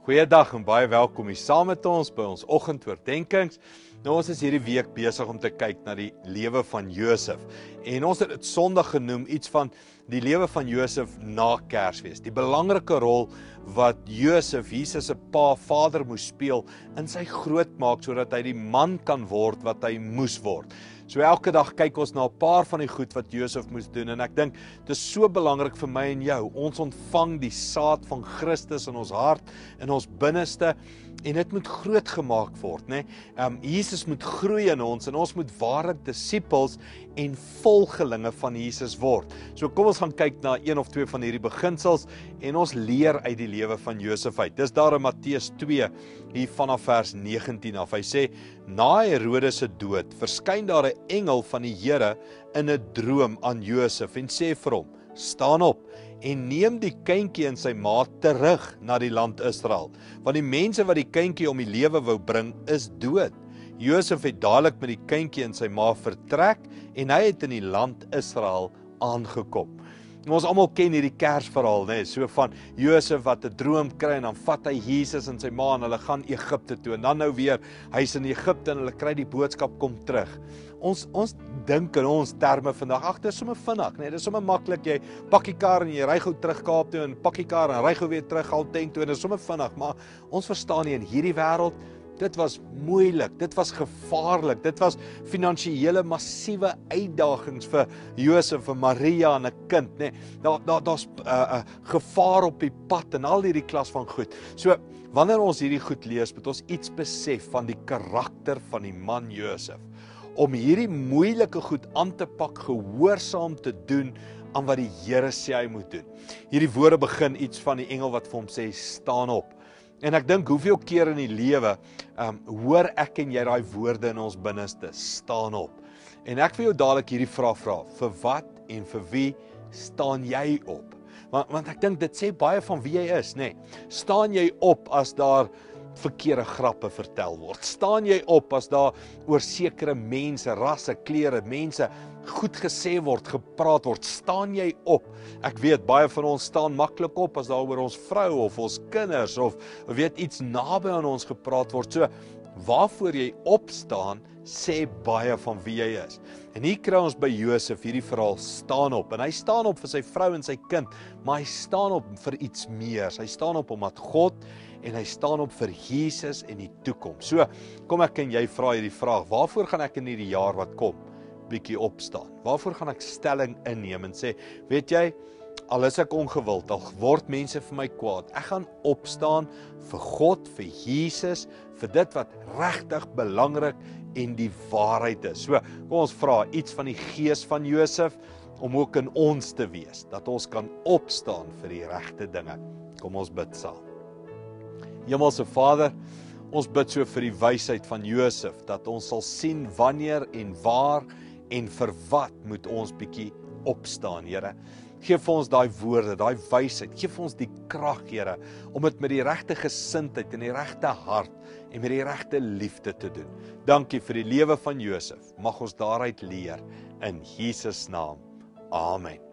Goeiedag en baie welkom hier saam met ons by ons oggendoordenkings. Nou ons is hierdie week besig om te kyk na die lewe van Josef. En ons het dit Sondag genoem iets van die lewe van Josef na Kersfees. Die belangrike rol wat Josef, Jesus se vader moes speel in sy grootmaak sodat hy die man kan word wat hy moes word. So elke dag kyk ons na 'n paar van die goed wat Josef moes doen en ek dink dit is so belangrik vir my en jou. Ons ontvang die saad van Christus in ons hart, in ons binneste en dit moet groot gemaak word, né? Jesus moet groei in ons en ons moet ware disippels en volgelinge van Jesus word. So kom ons gaan kyk na een of twee van hierdie beginsels en ons leer uit die lewe van Josef uit. Dis daar in Matteus 2 hier vanaf vers 19 af. Hy sê: na Herodes se dood verskyn daar 'n engel van die Here in 'n droom aan Josef en sê vir hom: staan op en neem die kindjie en sy ma terug na die land Israel, want die mense wat die kindjie om die lewe wou bring is dood. Josef het dadelik met die kindjie en sy ma vertrek en hy het in die land Israel aangekom. Ons almal ken hierdie Kersverhaal, né? So van Josef wat 'n droom kry en dan vat hy Jesus en sy ma en hulle gaan Egipte toe en dan nou weer hy's in Egipte en hulle kry die boodskap kom terug. Ons dink in ons terme vandag, ag, dit is sommer vinnig, né? Dit is sommer maklik, jy pak die kar en jy ry gou terug Kaap toe en pak die kar en ry gou weer terug Gauteng toe en dit is sommer vinnig, maar ons verstaan nie in hierdie wêreld. Dit was moeilik, dit was gevaarlik, dit was finansiële massiewe uitdagings vir Josef en Maria en 'n kind, né? Daar's gevaar op die pad en al hierdie klas van goed. So, wanneer ons hierdie goed lees, moet ons iets besef van die karakter van die man Josef. Om hierdie moeilike goed aan te pak, gehoorsaam te doen aan wat die Here sê hy moet doen. Hierdie woorde begin iets van die engel wat vir hom sê, staan op. En ek dink hoeveel keer in die lewe hoor ek en jy daai woorde in ons binneste, staan op. En ek wil jou dadelik hierdie vraag vra, vir wat en vir wie staan jy op? Want ek dink dit sê baie van wie jy is, né? Staan jy op as daar verkeerde grappe vertel word? Staan jy op as daar oor sekere mense, rasse, kleure, mense goed gesê word, gepraat word? Staan jy op? Ek weet, baie van ons staan maklik op as daar oor ons vrou of ons kinders of weet iets naby aan ons gepraat word. So, waarvoor jy opstaan, sê baie van wie jy is. En hier kry ons by Josef hierdie verhaal, staan op. En hy staan op vir sy vrou en sy kind, maar hy staan op vir iets meer. Hy staan op omdat God en hy staan op vir Jesus en die toekoms. So, kom ek en jy vra hierdie vraag, waarvoor gaan ek in hierdie jaar wat kom bietjie opstaan? Waarvoor gaan ek stelling inneem en sê, weet jy, al is ek ongewild, al word mense vir my kwaad, ek gaan opstaan vir God, vir Jesus, vir dit wat regtig belangrik en die waarheid is. So, kom ons vra iets van die gees van Josef, om ook in ons te wees, dat ons kan opstaan vir die regte dinge. Kom ons bid saam. Hemelse Vader, ons bid so vir die wysheid van Josef, dat ons sal sien wanneer en waar en vir wat moet ons bietjie opstaan, Here. Geef vir ons daai woorde, daai wysheid, geef vir ons die krag, Here, om dit met die regte gesindheid en die regte hart en met die regte liefde te doen. Dankie vir die lewe van Josef. Mag ons daaruit leer in Jesus naam. Amen.